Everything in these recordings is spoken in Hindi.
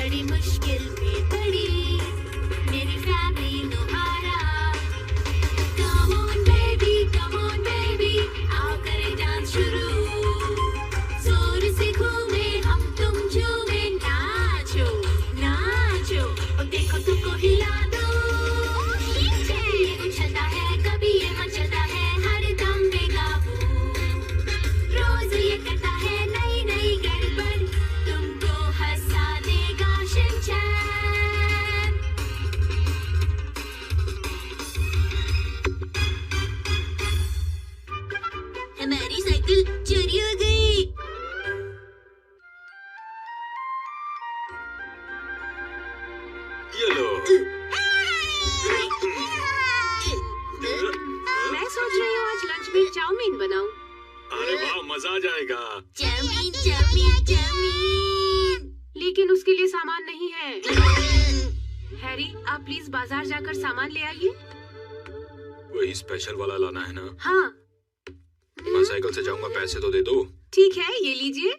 बड़ी मुश्किल में पड़ी मेरी फैमिली नोहारा। Come on baby, आओ करें डांस शुरू। जोर से घूमे हम तुम झूमे, नाचो नाचो और देखो तुमको हिला दो। ये उछलता है कभी ये मचलता है हर दम बेकाबू। रोज ये करता है नई नई गड़बड़, तुमको हंसा देगा शिनचैन। हमारी साइकिल चोरी हो गई। ये लो। मैं सोच रही हूँ आज लंच में चाउमीन बनाऊं। अरे वाह, मजा आ जाएगा। Chowmein chowmein chowmein. लेकिन उसके लिए सामान नहीं है। हैरी, आप प्लीज बाजार जाकर सामान ले आइए। वही स्पेशल वाला लाना है ना? हाँ। मैं साइकिल से जाऊंगा, पैसे तो दे दो। ठीक है, ये लीजिए।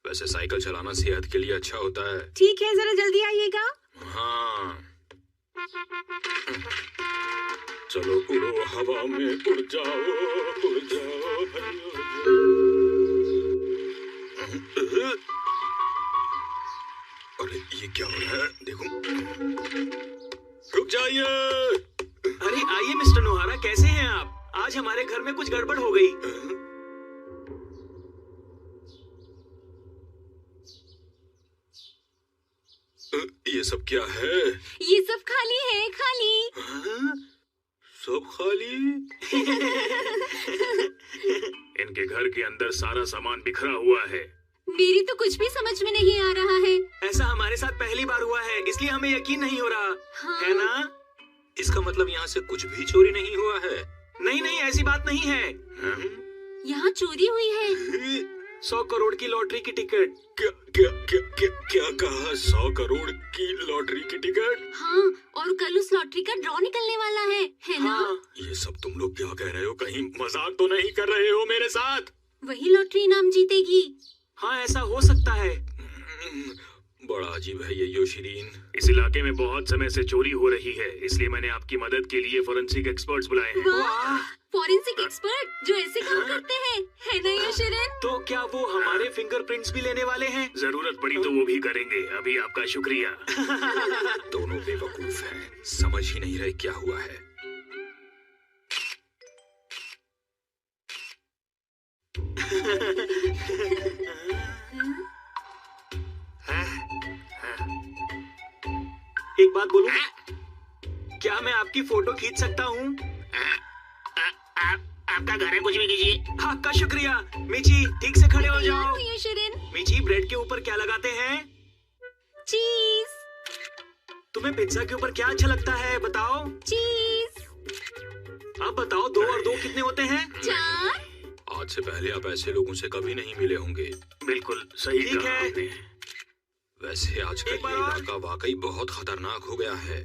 वैसे साइकिल चलाना सेहत के लिए अच्छा होता है। ठीक है, जरा जल्दी आइएगा। हाँ। चलो उड़ो हवा में, उड़ जाओ भैया। अरे ये क्या हो रहा है? देखो, रुक जाइए। अरे आइए मिस्टर नोहारा, कैसे हैं आप? आज हमारे घर में कुछ गड़बड़ हो गई। ये सब क्या है? ये सब खाली है, खाली। हाँ? सब खाली? इनके घर के अंदर सारा सामान बिखरा हुआ है। मेरी तो कुछ भी समझ में नहीं आ रहा है। ऐसा हमारे साथ पहली बार हुआ है, इसलिए हमें यकीन नहीं हो रहा। हाँ। है ना? इसका मतलब यहाँ से कुछ भी चोरी नहीं हुआ है? नहीं नहीं, ऐसी बात नहीं है। यहाँ चोरी हुई है। 100 करोड़ की लॉटरी की टिकट। क्या क्या क्या क्या क्या कहा? 100 करोड़ की लॉटरी की टिकट? हाँ, और कल उस लॉटरी का ड्रॉ निकलने वाला है ना? हाँ। ये सब तुम लोग क्या कह रहे हो? कहीं मजाक तो नहीं कर रहे हो मेरे साथ? वही लॉटरी इनाम जीतेगी। हाँ, ऐसा हो सकता है। बड़ा अजीब है ये योशिरीन। इस इलाके में बहुत समय से चोरी हो रही है, इसलिए मैंने आपकी मदद के लिए फोरेंसिक एक्सपर्ट्स बुलाए हैं। वाह, फॉरेंसिक एक्सपर्ट जो ऐसे काम करते हैं, है ना योशिरीन? तो क्या वो हमारे फिंगरप्रिंट्स भी लेने वाले हैं? जरूरत पड़ी तो वो भी करेंगे। अभी आपका शुक्रिया। दोनों बेवकूफ हैं, समझ ही नहीं रहे क्या हुआ है। एक बात बोलूं? क्या मैं आपकी फोटो खींच सकता हूँ? आपका घर है, कुछ भी कीजिए। आपका शुक्रिया। मिची, ठीक से खड़े हो जाओ। योशिरीन, मिची, ब्रेड के ऊपर क्या लगाते हैं? चीज। तुम्हें पिज्जा के ऊपर क्या अच्छा लगता है, बताओ? चीज। अब बताओ, 2 और 2 कितने होते हैं? 4। आज से पहले आप ऐसे लोगों से कभी नहीं मिले होंगे। बिल्कुल सही ठीक कहा है। आपने। वैसे आजकल एक बार ये और। इलाका वाकई बहुत खतरनाक हो गया है।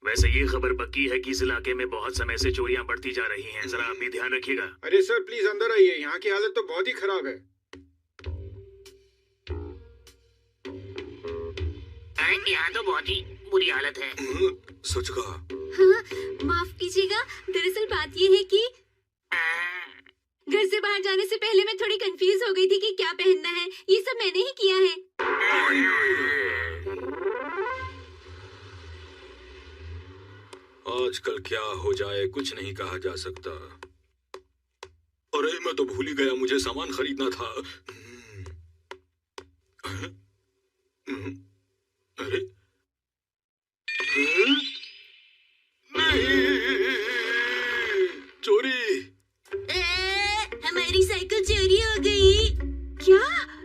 वैसे ये खबर पक्की है कि इस इलाके में बहुत समय से चोरियां बढ़ती जा रही हैं। जरा आप भी ध्यान रखिएगा। अरे सर प्लीज अंदर आइए, यहाँ की हालत तो बहुत ही खराब है। यहाँ तो बहुत ही बुरी हालत है। सच कहा। हाँ, माफ कीजिएगा, दरअसल बात ये है कि घर से बाहर जाने से पहले मैं थोड़ी कंफ्यूज हो गई थी कि क्या पहनना है। ये सब मैंने ही किया है। आजकल क्या हो जाए कुछ नहीं कहा जा सकता। अरे मैं तो भूल ही गया, मुझे सामान खरीदना था। अरे नहीं, चोरी। हमारी साइकिल चोरी हो गई। क्या?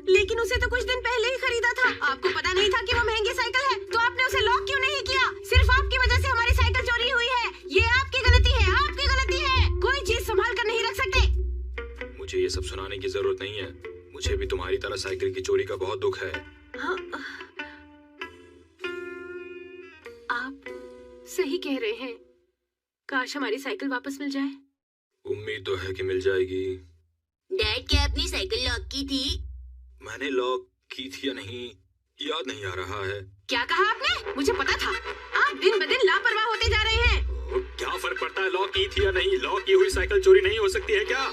लेकिन उसे तो कुछ दिन पहले ही खरीदा था। आपको पता नहीं था कि वो महंगी साइकिल है, तो आपने उसे लॉक क्यों नहीं किया? सिर्फ आपकी वजह से हमारी साइकिल चोरी हुई है। ये आपकी गलती है, आपकी गलती है। कोई चीज संभाल कर नहीं रख सकते। मुझे ये सब सुनाने की जरूरत नहीं है। मुझे भी तुम्हारी तरह साइकिल की चोरी का बहुत दुख है। हाँ, आप सही कह रहे हैं। काश हमारी साइकिल वापस मिल जाए। उम्मीद तो है कि मिल जाएगी। डैड, क्या आपने साइकिल लॉक की थी? मैंने लॉक की थी या नहीं याद नहीं आ रहा है। क्या कहा आपने? मुझे पता था। आप दिन ब दिन लापरवाह होते जा रहे हैं। क्या फर्क पड़ता है लॉक की थी या नहीं? लॉक की हुई साइकिल चोरी नहीं हो सकती है क्या?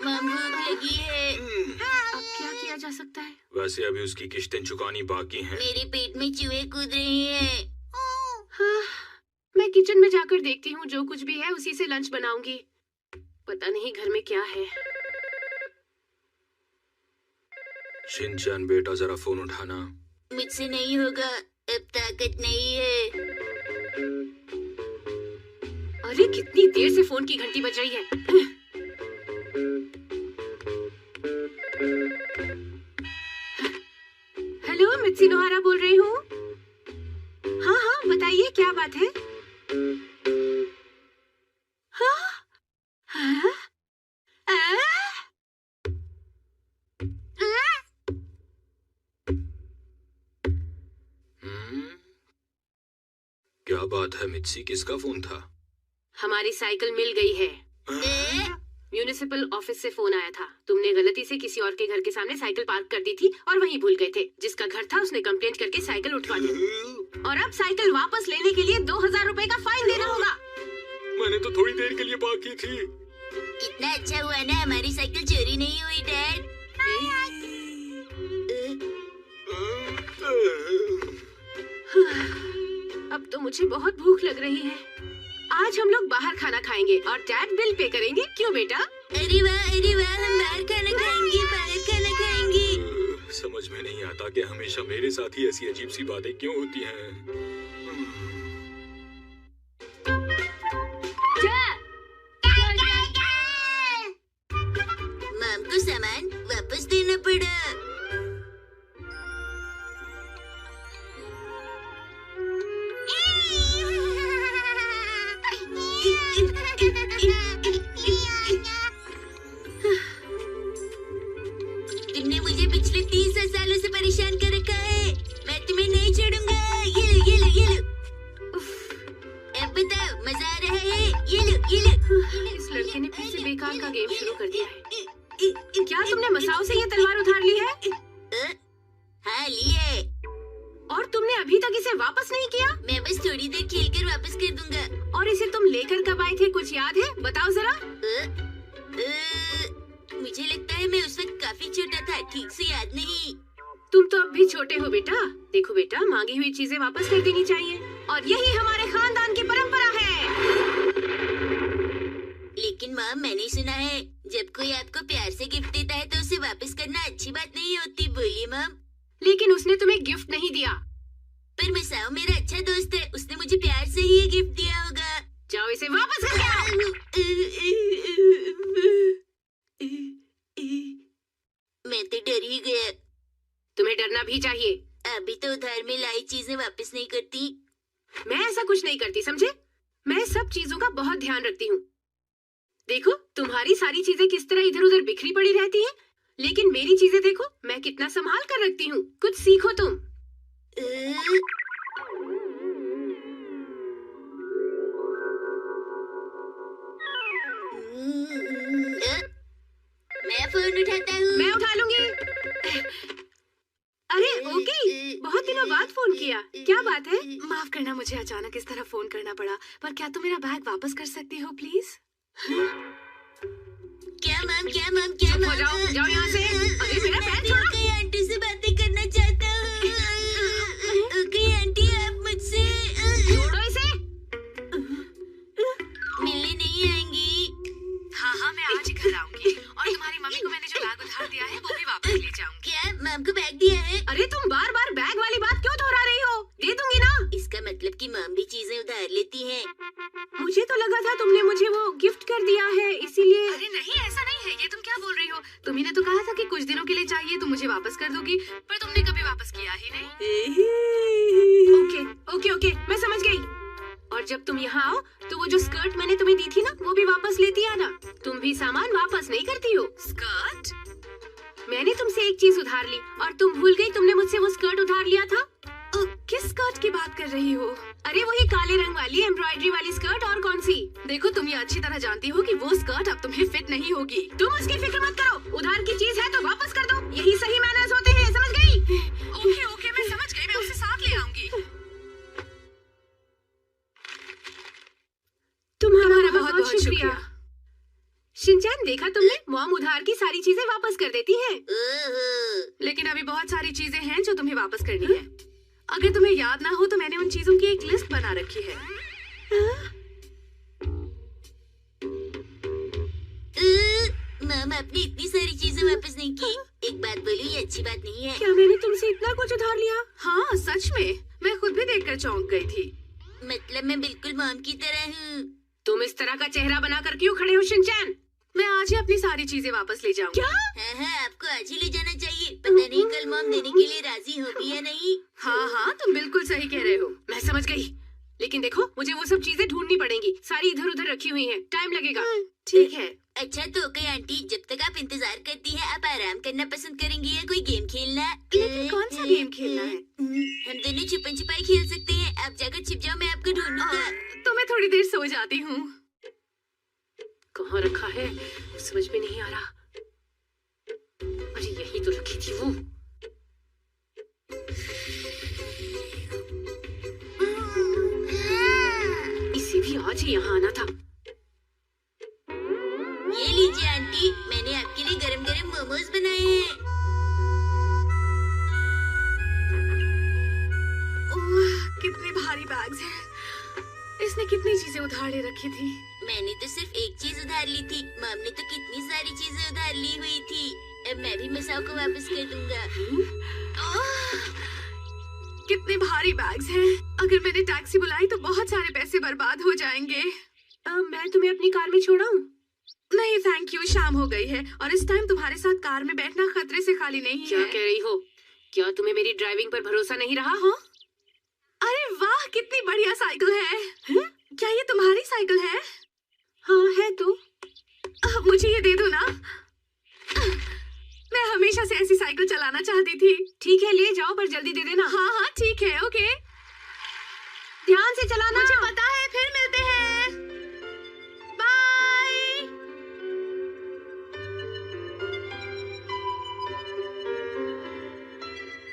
मम भूख लगी है। अब क्या किया जा सकता है? वैसे अभी उसकी किश्तें चुकानी बाकी हैं। मेरे पेट में चूहे कूद रहे हैं। हाँ, मैं किचन में जाकर देखती हूँ, जो कुछ भी है उसी से लंच बनाऊंगी। पता नहीं घर में क्या है। शिनचैन बेटा जरा फोन उठाना। मुझसे नहीं होगा, अब ताकत नहीं है। अरे कितनी देर से फोन की घंटी बज रही है। हेलो, मित्सी नोहारा बोल रही हूँ। हाँ हाँ बताइए, क्या बात है? हाँ? हाँ? क्या बात है मित्सी, किसका फोन था? हमारी साइकिल मिल गई है। म्यूनिसिपल ऑफिस से फोन आया था। तुमने गलती से किसी और के घर के सामने साइकिल पार्क कर दी थी और वहीं भूल गए थे। जिसका घर था उसने कंप्लेंट करके साइकिल उठवा ली और अब साइकिल वापस लेने के लिए 2000 रुपए का फाइन देना होगा। मैंने तो थोड़ी देर के लिए बाकी थी। कितना अच्छा हुआ ना हमारी साइकिल चोरी नहीं हुई डैड। अब तो मुझे बहुत भूख लग रही है। आज हम लोग बाहर खाना खाएंगे और डैड बिल पे करेंगे। क्यों बेटा? अरे वाह हम बाहर खाना खाएंगे। समझ में नहीं आता कि हमेशा मेरे साथ ही ऐसी अजीब सी बातें क्यों होती हैं। मम को सामान वापस देना पड़ा। तुमने मुझे पिछले 30 सालों से परेशान कर रखा है। मैं तुम्हें नहीं छोड़ूंगा। ये लो। अब बताओ, मजा आ रहा है? ये लो। इस लड़के ने फिर से बेकार का गेम शुरू कर दिया है। क्या तुमने मसाओ से ये तलवार उधार ली है? हाँ ली है। और तुमने अभी तक इसे वापस नहीं किया? मैं बस थोड़ी देर खेलकर वापस कर दूंगा। और इसे तुम लेकर कब आए थे, कुछ याद है? बताओ जरा। मुझे लगता है मैं उस वक्त काफी छोटा था, ठीक से याद नहीं। तुम तो अब भी छोटे हो बेटा। देखो बेटा, मांगी हुई चीजें वापस कर देनी चाहिए और यही हमारे खानदान की परंपरा है। लेकिन माँ, मैंने सुना है जब कोई आपको प्यार से गिफ्ट देता है तो उसे वापस करना अच्छी बात नहीं होती। बोलिए माम। लेकिन उसने तुम्हें गिफ्ट नहीं दिया। पर मसाओ मेरा अच्छा दोस्त है, उसने मुझे प्यार से ही ये गिफ्ट दिया होगा। जाओ इसे वापस करके आओ। मैं तो डर ही गया। तुम्हें डरना भी चाहिए। अभी तो उधार में लाई चीजें वापस नहीं करती। मैं ऐसा कुछ नहीं करती, समझे? मैं सब चीजों का बहुत ध्यान रखती हूँ। देखो, तुम्हारी सारी चीजें किस तरह इधर उधर बिखरी पड़ी रहती हैं, लेकिन मेरी चीजें देखो, मैं कितना संभाल कर रखती हूँ। कुछ सीखो तुम। मैं फोन उठाता हूँ। मैं उठा लूंगी। अरे ओके, बहुत दिनों बाद फोन किया। क्या बात है? माफ करना, मुझे अचानक इस तरह फोन करना पड़ा, पर क्या तुम मेरा बैग वापस कर सकती हो प्लीज? क्या मैम? चुप हो जाओ, जाओ यहाँ से। अरे मेरा बैग छोड़ो। ओके आंटी से बातें करना चाहता हूँ। ओके आंटी, आप मुझसे छोड़ो इसे। मिलने नहीं आएंगी? हाँ, मैं आज ही घर आऊंगी और तुम्हारी मम्मी को मैंने जो बैग उधार दिया है वो भी वापस ले जाऊंगी। क्या मैम को बैग दिया है? अरे तुम बार बार बैग वाली बात क्यों दोहरा रही हो? दे दूंगी ना। इसका मतलब कि मैम भी चीजें उधार लेती हैं। मुझे तो लगा था तुमने मुझे वो गिफ्ट कर दिया है, इसीलिए। अरे नहीं, ऐसा नहीं है। ये तुम क्या बोल रही हो? तुम्ही ने तो कहा था कि कुछ दिनों के लिए चाहिए, तुम मुझे वापस कर दोगी, पर तुमने कभी वापस किया ही नहीं। ओके, मैं समझ गई। और जब तुम यहाँ आओ तो वो जो स्कर्ट मैंने तुम्हें दी थी ना, वो भी वापस लेती आना। तुम भी सामान वापस नहीं करती हो। स्कर्ट? मैंने तुमसे एक चीज उधार ली और तुम भूल गई तुमने मुझसे वो स्कर्ट उधार लिया था। किस स्कर्ट की बात कर रही हो? अरे वही काले रंग वाली एम्ब्रॉयडरी वाली स्कर्ट। और कौन सी? देखो, तुम ये अच्छी तरह जानती हो कि वो स्कर्ट अब तुम्हें फिट नहीं होगी। तुम उसकी फिक्र मत करो। उधार की चीज है तो वापस कर दो, यही सही मैनर्स होते हैं, समझ गई? ओके, मैं समझ किया। शिनचैन, देखा तुमने? मॉम उधार की सारी चीजें वापस कर देती हैं। लेकिन अभी बहुत सारी चीजें हैं जो तुम्हें वापस करनी है। अगर तुम्हें याद ना हो तो मैंने उन चीजों की एक लिस्ट बना रखी है। मामा, आपने इतनी सारी चीजें वापस नहीं की। एक बात बोलूं, ये अच्छी बात नहीं है। क्या मैंने तुमसे इतना कुछ उधार लिया? हाँ सच में, मैं खुद भी देखकर चौंक गई थी। मतलब मैं बिल्कुल मॉम की तरह हूँ। तुम इस तरह का चेहरा बनाकर क्यों खड़े हो शिनचैन? मैं आज ही अपनी सारी चीजें वापस ले जाऊंगी। क्या? हाँ, आपको आज ही ले जाना चाहिए। पता नहीं कल मॉम देने के लिए राजी होगी या नहीं। हाँ, तुम बिल्कुल सही कह रहे हो। मैं समझ गई। लेकिन देखो, मुझे वो सब चीजें ढूंढनी पड़ेंगी। सारी इधर उधर रखी हुई हैं। टाइम लगेगा। ठीक है। अच्छा तो ओके आंटी, जब तक आप इंतजार करती हैं, आप आराम करना पसंद करेंगी या कोई गेम खेलना? लेकिन कौन सा गेम खेलना है? हम दोनों छुपन छुपाई खेल सकते हैं। आप जाकर छिप जाओ, मैं आपको ढूंढूंगा। तो मैं थोड़ी देर सो जाती हूँ। कहाँ रखा है? समझ में नहीं आ रहा। अरे यही तो रखी थी वो। इसे भी आज ही यहाँ आना था। ये लीजिए आंटी, मैंने आपके लिए गरम गरम मोमोज बनाए हैं। ओह, कितने भारी बैग्स हैं। इसने कितनी चीजें उधार ले रखी थी। मैंने तो सिर्फ एक चीज उधार ली थी, मॉम ने तो कितनी सारी चीजें उधार ली हुई थी। अब मैं भी मसाओ को वापस कर दूंगा। कितने भारी बैग्स हैं। अगर मैंने टैक्सी बुलाई तो बहुत सारे पैसे बर्बाद हो जाएंगे। मैं तुम्हें अपनी कार में छोड़ाऊं? नहीं थैंक यू, शाम हो गई है और इस टाइम तुम्हारे साथ कार में बैठना खतरे से खाली नहीं है। क्या कह रही हो? क्या तुम्हें मेरी ड्राइविंग पर भरोसा नहीं रहा? हाँ? अरे वाह, कितनी बढ़िया साइकिल है। क्या ये तुम्हारी साइकिल है? हाँ है तो। मुझे ये दे दो ना। मैं हमेशा से ऐसी साइकिल चलाना चाहती थी। ठीक है, ले जाओ पर जल्दी दे देना। हाँ ठीक है, ओके। ध्यान से चलाना। मुझे पता है, फिर मिलते हैं। बाय।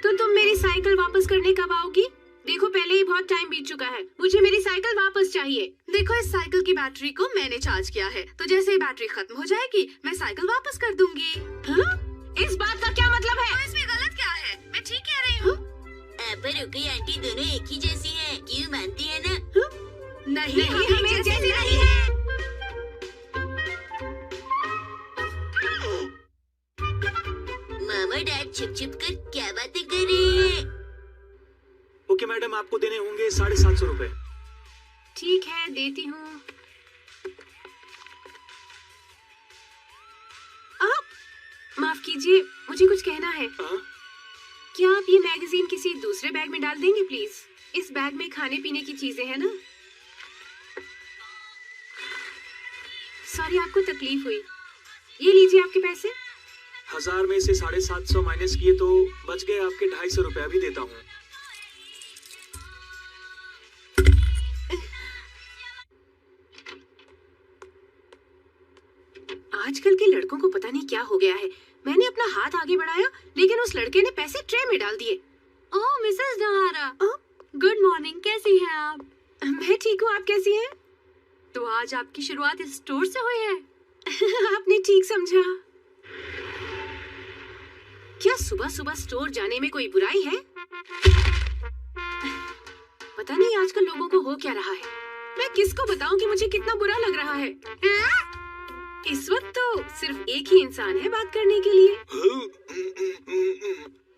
तो तुम मेरी साइकिल वापस करने कब आओगी? देखो पहले ही बहुत टाइम बीत चुका है। मुझे मेरी साइकिल वापस चाहिए। देखो इस साइकिल की बैटरी को मैंने चार्ज किया है, तो जैसे ही बैटरी खत्म हो जाएगी मैं साइकिल वापस कर दूंगी। हाँ? इस बात का क्या मतलब है? तो इसमें गलत क्या है? मैं ठीक कह रही हूँ। पर ओके आंटी, दोनों एक ही जैसी हैं। क्यों, मानती है ना? नहीं, हमें जैसी नहीं है। मामा डैड छुप छुप कर क्या बातें कर रहे हैं? ओके मैडम, आपको देने होंगे 750 रुपए। ठीक है, देती हूँ। माफ कीजिए, मुझे कुछ कहना है। क्या आप ये मैगजीन किसी दूसरे बैग में डाल देंगे प्लीज? इस बैग में खाने पीने की चीजें हैं ना। सॉरी आपको तकलीफ हुई। ये लीजिए आपके पैसे। 1000 में से 750 माइनस किए तो बच गए आपके 250 रुपए। अभी देता हूँ। आजकल के लड़कों को पता नहीं क्या हो गया है। मैंने अपना हाथ आगे बढ़ाया लेकिन उस लड़के ने पैसे ट्रे में डाल दिए। ओह मिसेस नोहारा, गुड मॉर्निंग, कैसी हैं आप? मैं ठीक हूँ, आप कैसी हैं? तो आज आपकी शुरुआत इस स्टोर से हुई है। आपने ठीक समझा। क्या सुबह सुबह स्टोर जाने में कोई बुराई है? पता नहीं आजकल लोगों को हो क्या रहा है। मैं किसको बताऊं कि मुझे कितना बुरा लग रहा है। इस वक्त तो सिर्फ एक ही इंसान है बात करने के लिए।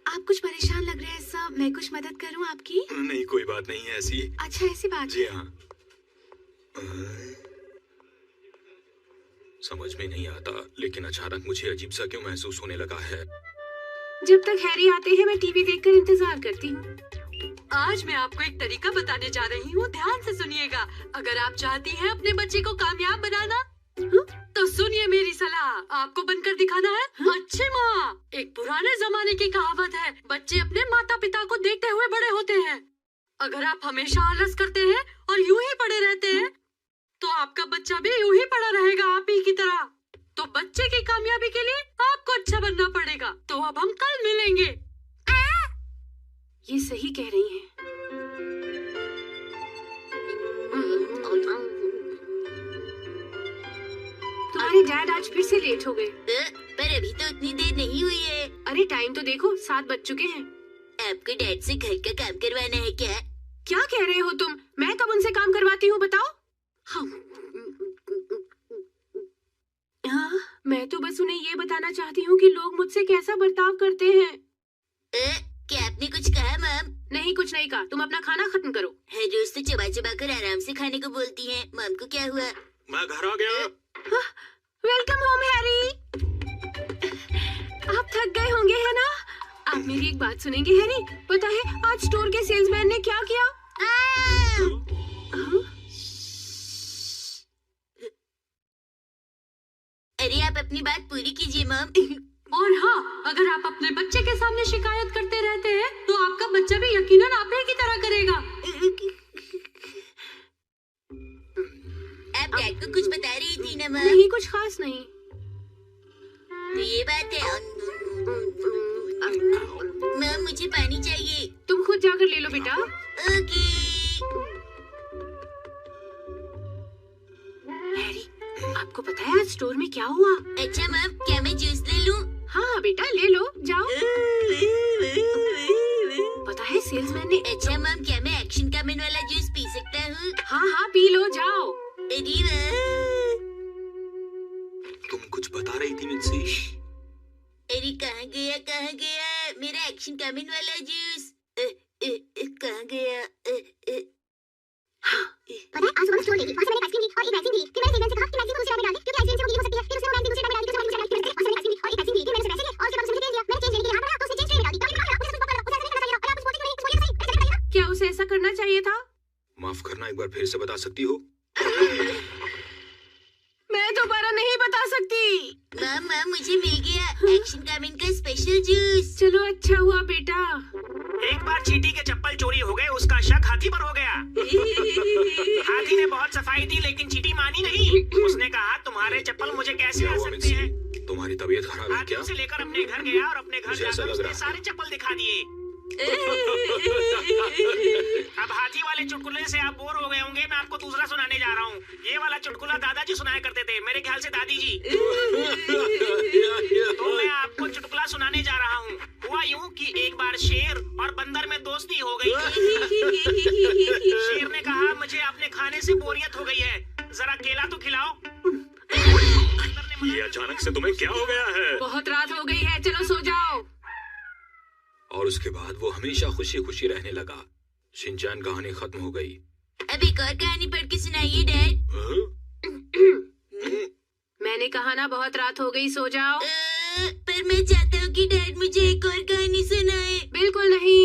आप कुछ परेशान लग रहे हैं सब। मैं कुछ मदद करूं आपकी? नहीं, कोई बात नहीं है ऐसी। अच्छा ऐसी बात जी हाँ। समझ में नहीं आता, लेकिन अचानक मुझे अजीब सा क्यों महसूस होने लगा है। जब तक हैरी आते हैं मैं टीवी देखकर इंतजार करती हूँ। आज मैं आपको एक तरीका बताने जा रही हूँ, ध्यान से सुनिएगा। अगर आप चाहती हैं अपने बच्चे को कामयाब बनाना, तो सुनिए मेरी सलाह। आपको बनकर दिखाना है अच्छी माँ। एक पुराने जमाने की कहावत है, बच्चे अपने माता पिता को देखते हुए बड़े होते हैं। अगर आप हमेशा आलस करते हैं और यूं ही पड़े रहते हैं, तो आपका बच्चा भी यूं ही पड़ा रहेगा आप ही की तरह। तो बच्चे की कामयाबी के लिए आपको अच्छा बनना पड़ेगा। तो अब हम कल मिलेंगे। ये सही कह रही हैं। डैड आज फिर से लेट हो गए। पर अभी तो उतनी देर नहीं हुई है। अरे टाइम तो देखो, 7 बज चुके हैं। आपको डैड से घर का काम करवाना है क्या? क्या कह रहे हो तुम? मैं कब उनसे काम करवाती हूँ बताओ? हाँ, मैं तो बस उन्हें ये बताना चाहती हूँ कि लोग मुझसे कैसा बर्ताव करते हैं। क्या आपने कुछ कहा मम? नहीं, कुछ नहीं कहा। तुम अपना खाना खत्म करो। हर रोज तो चबा चबा कर आराम से खाने को बोलती हैं। मम को क्या हुआ? मैं घर आ गया। Welcome home Harry. आप थक गए होंगे है ना? आप मेरी एक बात सुनेंगे हैरी? पता है आज स्टोर के सेल्समैन ने क्या किया? अरे आप अपनी बात पूरी कीजिए मम। और हाँ, अगर आप अपने बच्चे के सामने शिकायत करते रहते हैं तो आपका बच्चा भी यकीनन आप ही की तरह करेगा। आप डैड को कुछ बता रही थी ना मम? नहीं, कुछ खास नहीं। तो ये बात है। मम मुझे पानी चाहिए। तुम खुद जाकर ले लो बेटा। ओके। हैरी, आपको पता है आज स्टोर में क्या हुआ? अच्छा मम, क्या मैं जूस ले लूं? हाँ बेटा, ले लो, जाओ। पता है सेल्समैन ने। अच्छा मम, क्या मैं एक्शन कमेंट वाला जूस पी सकता हूँ? हाँ हाँ, पी लो, जाओ। अरे वाह। तुम कुछ बता रही थी मित्सी? अरे कहाँ गया मेरा एक्शन कमेंट वाला जूस? कहाँ गया? पता है आज सुबह स्टोर गई, वहाँ से मैंने आइसक्रीम ली और एक वैक्सीन ली। फिर मैंने से कहा कि वैक्सीन को दूसरे डाल दे क्योंकि आइसक्रीम से वो लीक हो सकती है। फिर उसने वो दूसरे डाल दी, दूसरे डाल दी, और मैंने आइसक्रीम ली और एक वैक्सीन ली। फिर मैंने उसे पैसे दिए और उसके बाद उसने मुझे दे दिया। मैंने चेंज लेने के लिए हाथ बढ़ाया तो उसने चेंज ट्रे में डाल दी। क्या उसे ऐसा करना चाहिए था? माफ करना, एक बार फिर से बता सकती हो? मैं दोबारा नहीं बता सकती। मम मुझे मिल गया एक्शन कमेंट का स्पेशल जूस। चलो अच्छा हुआ बेटा। एक बार चींटी के चप्पल चोरी हो गए, उसका शक हाथी पर हो गया। हाथी ने बहुत सफाई दी लेकिन चींटी मानी नहीं। उसने कहा तुम्हारे चप्पल मुझे कैसे आ सकते हैं? तुम्हारी तबीयत खराब है हाथी क्या? उसे लेकर अपने घर गया और अपने घर मुझे ऐसा जाकर लग उसने रहा है। सारे चप्पल दिखा दिए। अब हाथी वाले चुटकुले से आप बोर हो गए होंगे, मैं आपको दूसरा सुनाने जा रहा हूँ। ये वाला चुटकुला दादाजी सुनाया करते थे, मेरे ख्याल से दादी जी। तो मैं आपको चुटकुला सुनाने जा रहा हूँ। हुआ यूं कि एक बार शेर और बंदर में दोस्ती हो गई। शेर ने कहा मुझे अपने खाने से बोरियत हो गई है, जरा केला तो खिलाओ। बंदर ने मना ये अचानक से तुम्हें क्या हो गया है? बहुत रात हो गई है, चलो सो जाओ। और उसके बाद वो हमेशा खुशी खुशी रहने लगा। शिनचैन कहानी खत्म हो गई। अब एक और कहानी पढ़ के सुनाइए डैड। मैंने कहा ना बहुत रात हो गई, सो जाओ। पर मैं चाहता हूँ कि डैड मुझे एक और कहानी सुनाए। बिल्कुल नहीं।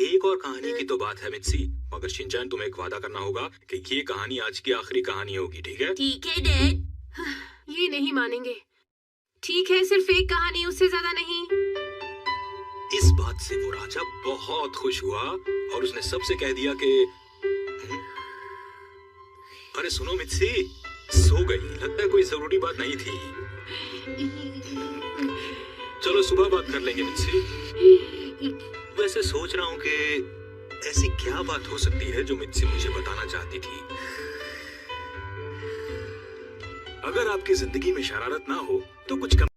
एक और कहानी की तो बात है मित्सी, मगर शिनचैन तुम्हें एक वादा करना होगा कि ये कहानी आज की आखिरी कहानी होगी, ठीक है? ठीक है डैड। ये नहीं मानेंगे। ठीक है, सिर्फ एक कहानी, उससे ज्यादा नहीं। इस बात से वो राजा बहुत खुश हुआ और उसने सबसे कह दिया कि अरे सुनो मित्सी, सो गई, लगता है कोई जरूरी बात नहीं थी। चलो सुबह बात कर लेंगे मित्सी। वैसे सोच रहा हूँ कि ऐसी क्या बात हो सकती है जो मित्सी मुझे बताना चाहती थी। अगर आपकी जिंदगी में शरारत ना हो तो कुछ कम